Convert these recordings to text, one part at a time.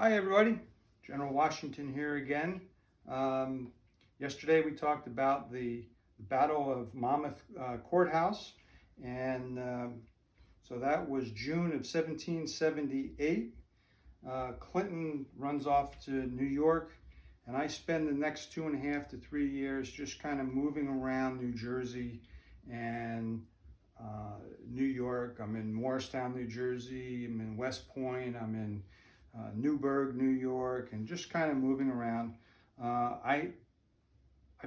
Hi everybody, General Washington here again. Yesterday we talked about the Battle of Monmouth Courthouse, and so that was June of 1778. Clinton runs off to New York, and I spend the next 2.5 to 3 years just kind of moving around New Jersey and New York. I'm in Morristown, New Jersey. I'm in West Point. I'm in Newburgh, New York, and just kind of moving around. I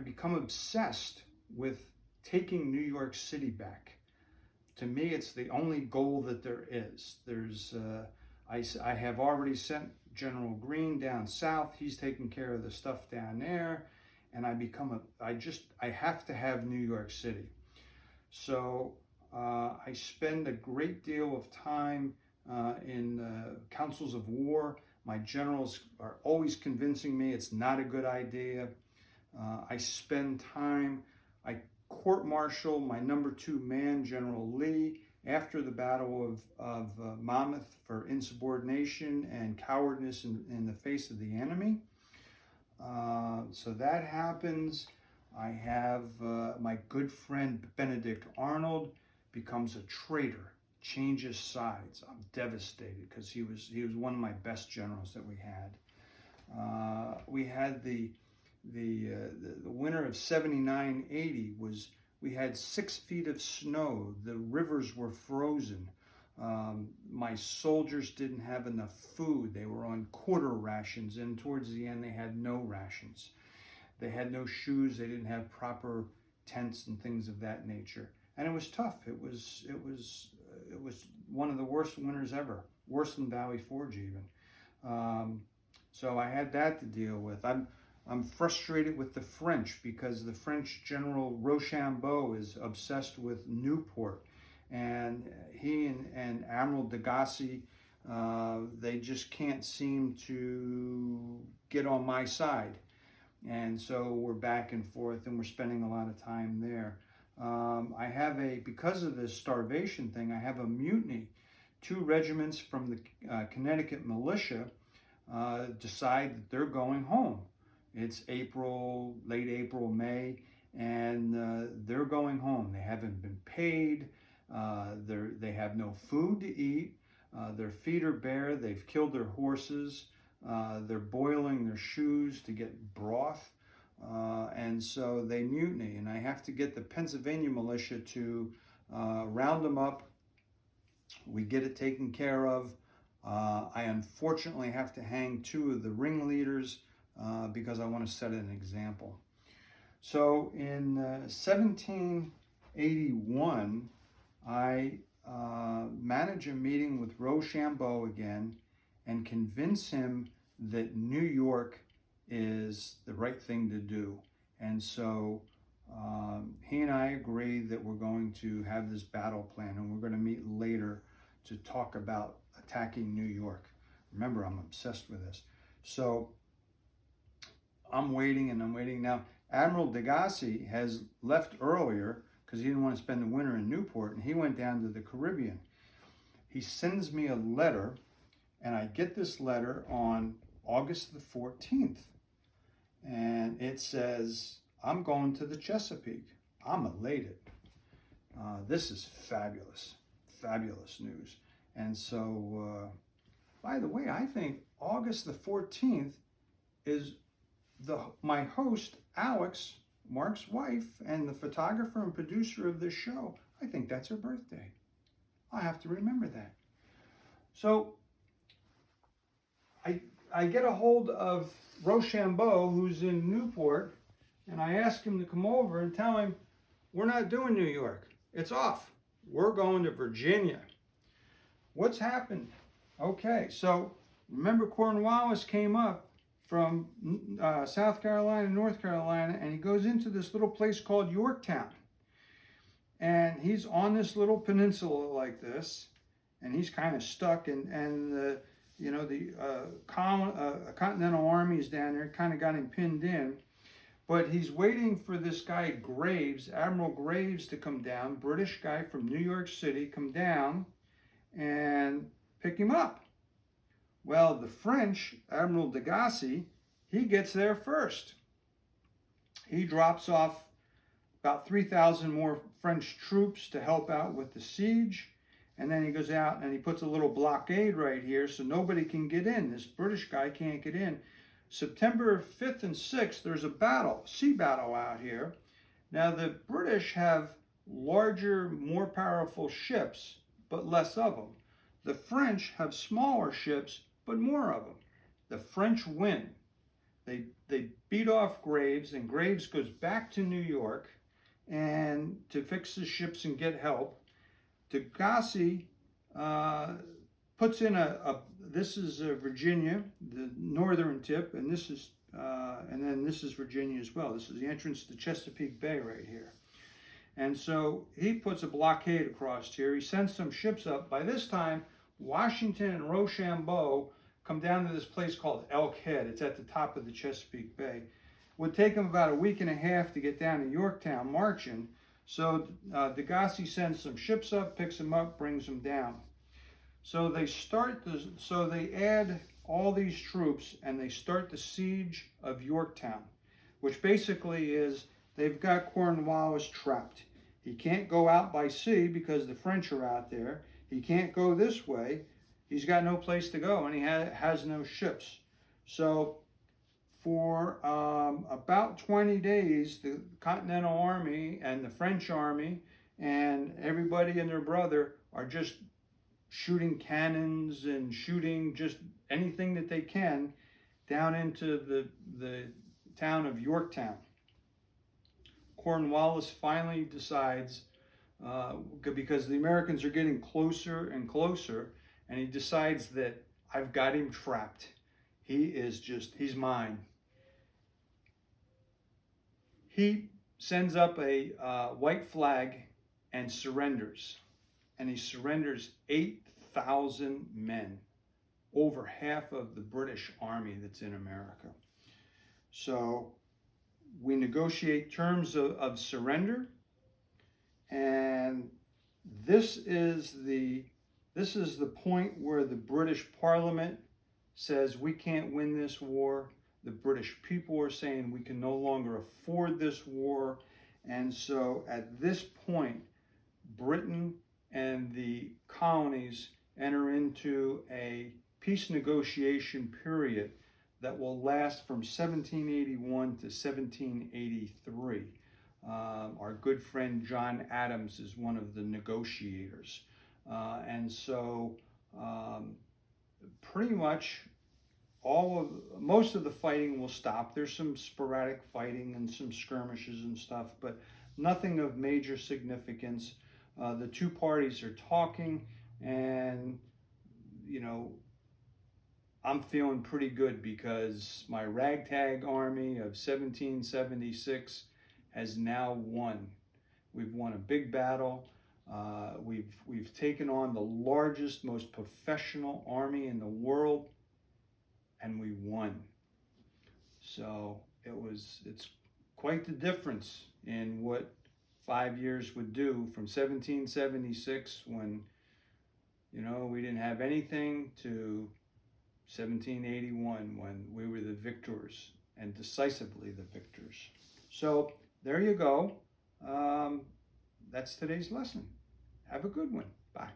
become obsessed with taking New York City back. To me, it's the only goal that there is. I have already sent General Greene down south. He's taking care of the stuff down there, and I have to have New York City. So I spend a great deal of time in councils of war. My generals are always convincing me it's not a good idea. I spend time, I court-martial my number 2 man, General Lee, after the Battle of Monmouth for insubordination and cowardice in the face of the enemy. So that happens. I have my good friend Benedict Arnold becomes a traitor, changes sides. I'm devastated because he was one of my best generals that we had. We had the winter of 79-80 was, we had 6 feet of snow. The rivers were frozen. My soldiers didn't have enough food. They were on quarter rations, and towards the end they had no rations. They had no shoes. They didn't have proper tents and things of that nature. And it was tough. It was one of the worst winters ever, worse than Valley Forge even. So I had that to deal with. I'm frustrated with the French because the French General Rochambeau is obsessed with Newport, and he and Admiral Degassi, they just can't seem to get on my side. And so we're back and forth, and we're spending a lot of time there. Because of this starvation thing, I have a mutiny. 2 regiments from the Connecticut militia decide that they're going home. It's April, late April, May, and they're going home. They haven't been paid. They have no food to eat. Their feet are bare. They've killed their horses. They're boiling their shoes to get broth. And so they mutiny, and I have to get the Pennsylvania militia to round them up. We get it taken care of. I unfortunately have to hang 2 of the ringleaders because I want to set an example. So in 1781, I manage a meeting with Rochambeau again and convince him that New York is the right thing to do. And so he and I agree that we're going to have this battle plan, and we're going to meet later to talk about attacking New York. Remember, I'm obsessed with this. So I'm waiting and I'm waiting. Now, Admiral Degassi has left earlier because he didn't want to spend the winter in Newport, and he went down to the Caribbean. He sends me a letter, and I get this letter on August the 14th. And it says, I'm going to the Chesapeake. I'm elated. This is fabulous, fabulous news. And so, by the way, I think August the 14th is my host, Alex, Mark's wife, and the photographer and producer of this show. I think that's her birthday. I have to remember that. So I get a hold of Rochambeau, who's in Newport, and I ask him to come over and tell him, we're not doing New York. It's off. We're going to Virginia. What's happened? Okay, so remember Cornwallis came up from South Carolina, North Carolina, and he goes into this little place called Yorktown. And he's on this little peninsula like this, and he's kind of stuck, and Continental Army is down there, kind of got him pinned in. But he's waiting for this guy Graves, Admiral Graves, to come down, British guy from New York City, come down and pick him up. Well, the French, Admiral de Gassy, he gets there first. He drops off about 3,000 more French troops to help out with the siege. And then he goes out and he puts a little blockade right here so nobody can get in. This British guy can't get in. September 5th and 6th, there's a battle, sea battle out here. Now the British have larger, more powerful ships, but less of them. The French have smaller ships, but more of them. The French win. They beat off Graves, and Graves goes back to New York and to fix the ships and get help. De Gassy puts in this is Virginia, the northern tip, and then this is Virginia as well. This is the entrance to Chesapeake Bay right here. And so he puts a blockade across here. He sends some ships up. By this time, Washington and Rochambeau come down to this place called Elk Head. It's at the top of the Chesapeake Bay. It would take them about a week and a half to get down to Yorktown marching. So de Gassy sends some ships up, picks them up, brings them down. So they add all these troops and they start the siege of Yorktown, which basically is they've got Cornwallis trapped. He can't go out by sea because the French are out there. He can't go this way. He's got no place to go, and he has no ships. So for about 20 days, the Continental Army and the French Army and everybody and their brother are just shooting cannons and shooting just anything that they can down into the town of Yorktown. Cornwallis finally decides, because the Americans are getting closer and closer, and he decides that I've got him trapped. He's mine. He sends up a white flag and surrenders. And he surrenders 8,000 men, over half of the British army that's in America. So we negotiate terms of surrender, and this is the point where the British Parliament says we can't win this war. The British people are saying we can no longer afford this war. And so at this point, Britain and the colonies enter into a peace negotiation period that will last from 1781 to 1783. Our good friend John Adams is one of the negotiators. And so pretty much most of the fighting will stop. There's some sporadic fighting and some skirmishes and stuff, but nothing of major significance. The two parties are talking, and I'm feeling pretty good because my ragtag army of 1776 has now won. We've won a big battle. We've taken on the largest, most professional army in the world, and we won. So it's quite the difference in what 5 years would do, from 1776, when we didn't have anything, to 1781, when we were the victors, and decisively the victors. So there you go. That's today's lesson. Have a good one. Bye.